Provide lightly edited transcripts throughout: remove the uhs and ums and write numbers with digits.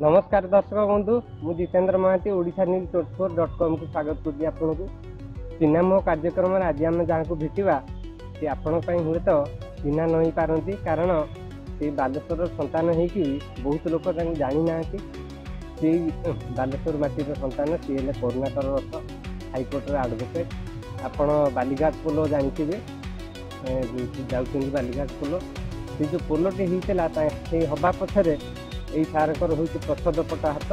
नमस्कार दर्शक बंधु मु जितेन्द्र महांती ओडिशा न्यूज 24.com को स्वागत करुँगी आपन को चिन्हा मो कार्यक्रम आज आम जहाँ को भेटा सी आपण हुए तो चिन्हा नहीं पारती कारण से बालेश्वर संतान हो बहुत लोग जानी ना सी बालेश्वर माटीर संतान सी हेल्ले करुणाकर रथ हाइकोर्टर आडभोकेट आपण बालीघाट पोल जानते जाऊँ बालीघाट पोल से जो पोलटे होता से हवा पछरे यही सारकर हूँ प्रसाद पटा हाथ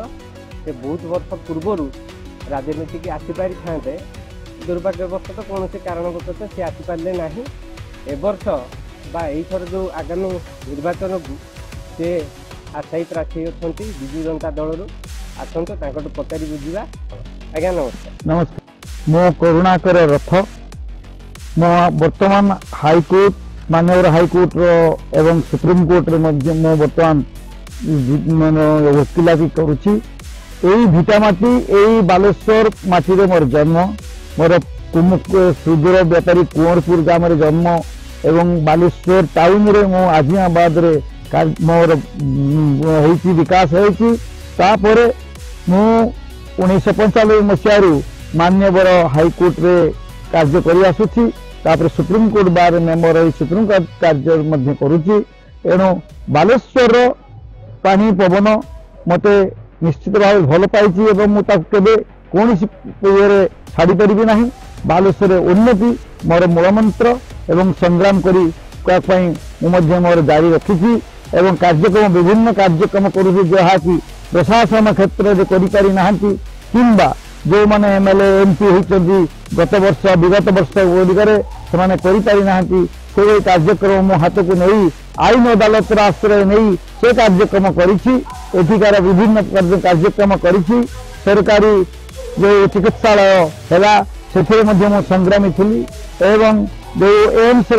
से बहुत वर्ष पूर्वर राजनीति की आसीपारि था दुर्भाग्यवश कौन से कारणवश से आसीपारे ना एवर्ष बार जो आगामी निर्वाचन को से आशायी प्रार्थी अच्छा विजु जनता दल आसतु पचारि बुझा। आज्ञा नमस्कार। नमस्कार मो करुणाकर रथ मो बर्तमान हाईकोर्ट माननीय हाईकोर्ट एवं सुप्रीमकोर्ट मो बर्तमान माने वकिलाती करुची भिटामाटी यही बालेश्वर माटी मोर जन्म मोर सुदूर व्यापारी कुंवरपुर ग्राम जन्म एवं बालेश्वर टाउन रे मो आजियाबाद रे मोर विकास होपर मु 1995 मसीह मान्यवर हाईकोर्ट रे कार्य करि आसुछि सुप्रीमकोर्ट बार मेंबर रही सुप्रीमकोर्ट कार्य करुछि एणु बालेश्वर पानी पवन मते निश्चित भाव भल पाई मुझे कौन छाड़ी पारि ना बालेश्वर उन्नति मोर मूलमंत्र एवं संग्राम करी मोर जारी रखी एवं कार्यक्रम विभिन्न कार्यक्रम करुँच जहाँकि प्रशासन क्षेत्र में करें किंबा जो मैंने एमएलए एमपी होती गत वर्ष विगत वर्ष गुड़िक से कार्यक्रम मो हाथ को नहीं आईन अदालत आश्रय नहीं से कार्यक्रम करिकार विभिन्न कार्यक्रम करी सरकारी जो चिकित्सालय है से संग्रामी थी एवं जो एम्स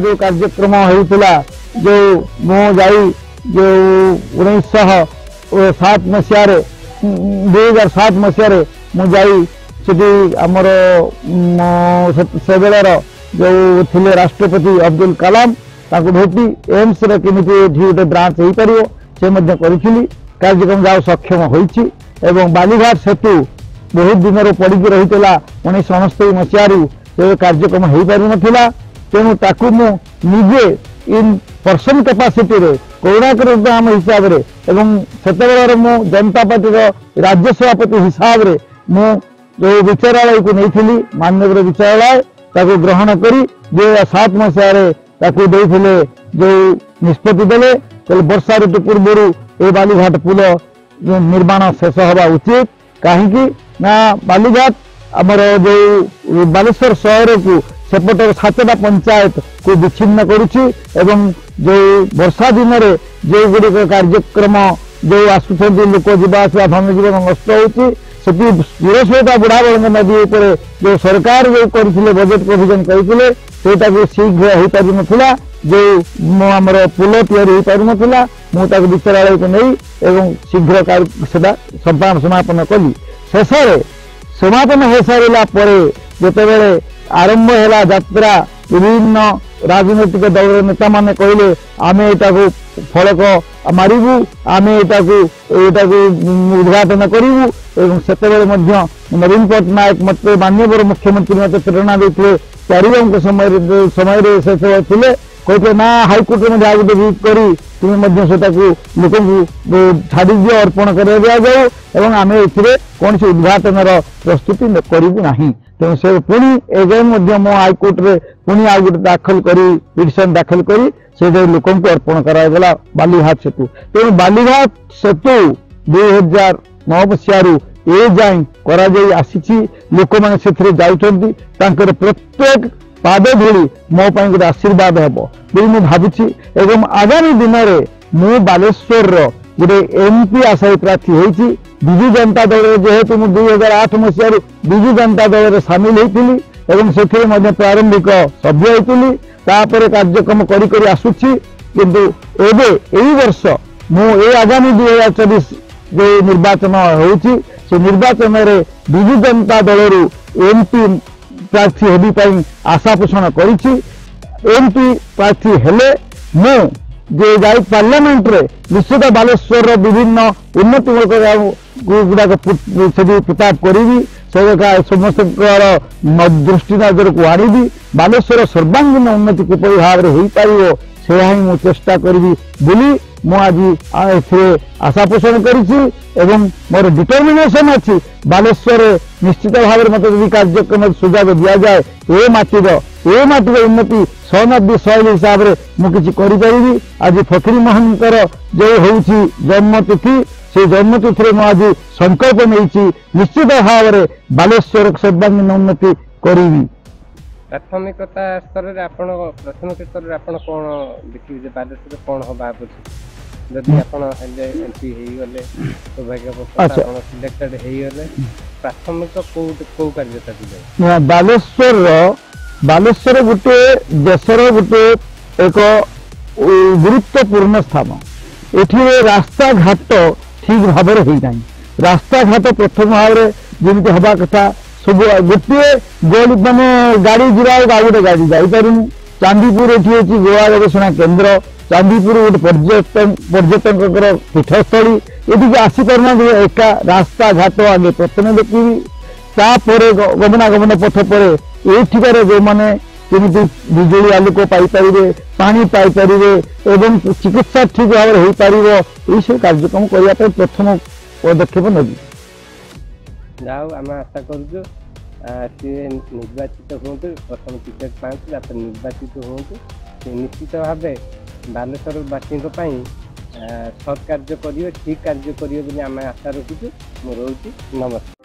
जो कार्यक्रम होता जो मो जाई जो 1907 मसीह 2007 मसीह मुझे आमर से बेलर जो थिले राष्ट्रपति अब्दुल कलाम ताको भेटी एम्स रे केमिति गोटे ब्रांच हो पार से करी कार्यक्रम जहाँ सक्षम होइछि एवं बालीघाट सेतु बहुत दिन पड़ी रही 1969 मसीह से कार्यक्रम हो पार ना तेणु ताकू मु निजे इन पर्सन कैपेसिटी रे करुणाकर आम हिसाब रे एवं सेतेबेलर मु जनता पार्टी राज्य सभापति हिसाब रे मु जो विचारालय को नहीं माननीय विचारालय ताको ग्रहण करी 2007 मसीह जो निष्पत्ति देले वर्षा ऋतु पूर्व ये बालीघाट पुल निर्माण शेष हवा उचित कहीं ना बालीघाट आमर जो बालेश्वर सहर को सेपट 7टा पंचायत को विच्छिन्न करुछि एवं जो वर्षा दिन में जो गुड़िक कार्यक्रम जो आसुच्च लोक जावासवा धनजीवन नष्ट होती से 16टा बुढ़ाबड़ नदी जो सरकार जो करथिले बजेट प्रोविजन करथिले सेटा को शीघ्र हो पारि नथिला जो आमर पुल तैयारी हो पारि नथिला मुझे विचारालय को नहीं एवं शीघ्र समापन कली शेष समापन हो सारा जितेबाला आरंभ है यात्रा विभिन्न राजनैतिक दल नेता माने कहले आमे एटा को फलक मारिबू आमे एटा को उद्घाटन करिबू एवं सेतेबेले मध्य नवीन पट्टनायक मत माननीय मुख्यमंत्री मत प्रेरणा देते चारिजन समय से कहते ना हाईकोर्ट में आज गोटे करी तुम्हें लोक छाड़ी दियो अर्पण कर दिया एवं आम ए कौन से उद्घाटन प्रस्तुति करूँ ना तेणु से पुणी एजाएं मो हाईकोर्ट में पुणी आ गए दाखल करी पिटिशन दाखल करी से लोक अर्पण करागला बालीघाट सेतु तेणु बालीघाट सेतु 2009 मसीह ए जाए कर आसी लोक मैंने जाऊँगी प्रत्येक पाद धूली मो गोटे आशीर्वाद हे मुझे भावुची एवं आगामी दिन में मु बालेश्वर गोटे एमपी आशायी प्रार्थी होती विजु जनता दल जेहेतु मु 2008 मसीह विजु जनता दल में सामिल होती एवं से प्रारंभिक सभ्य होती कार्यक्रम करी आसुची किंतु एबे यही वर्ष मु आगामी 2024 जो निर्वाचन होती से निर्वाचन में विजु जनता दल एमपी प्रार्थी होने आशा पोषण करी एमपी प्रार्थी हेले मु जे जाई पार्लियामेंट रे निश्चित बालेश्वर विभिन्न उन्नतिमूलक गुड़ाक प्रताप करी समस्त दृष्टि नजर को आनी बालेश्वर सर्वांगीन उन्नति किपरि भाव में हो पार से ही मुझे चेष्टा करी बोली मुझे आशा पोषण करी मोर डिटर्मिनेशन अच्छी बालेश्वर निश्चित भाव में मतलब कार्यक्रम सुजोग दि जाए ए माटीर उन्नति शरणार्थी शैली हिसाब से मुझे करी आज फकीर मोहन जो हूँ जन्मतिथि से जन्मतिथि में आज संकल्प नहीं निश्चित भाव में बालेश्वर सर्वांगीन उन्नति करी प्राथमिकता स्तर में प्राथमिक स्तर में आपण कौन देखिए बालेश्वर कौन हवा जदि आपण एमपी गले सौभाग्य सिलेक्टेड हो प्राथमिक कौ कार्यता बालेश्वर गोटे देशर गोटे एक गुरुत्वपूर्ण स्थान ये रास्ता घाट ठीक भाव में रास्ता घाट प्रथम भाव में जमी हवा कथा सब गोटे गली माने गाड़ी जीवा आ गोटे गाड़ी जापर चांदीपुर ये गोवा गवेषणा केन्द्र चांदीपुर गोटे पर्यटक पीठस्थली ये आसीपारना एका रास्ता घाट आगे प्रथम देखी तापर गमनागमन पथ पर ये जो मैंने बिजुली आलोक पाइपर पानी पाइपर एवं चिकित्सा ठीक भाव में हो पार यही सब कार्यक्रम करने प्रथम पदक्षेप नदी जाओ आम आशा करूँ सी निर्वाचित हूँ प्रथम टिकेट पाते निर्वाचित हूँ निश्चित भाव बालेश्वरवासी सत्कार्य करेंगे ठीक कार्य करेंगे आम आशा रखुचु। रोची नमस्कार।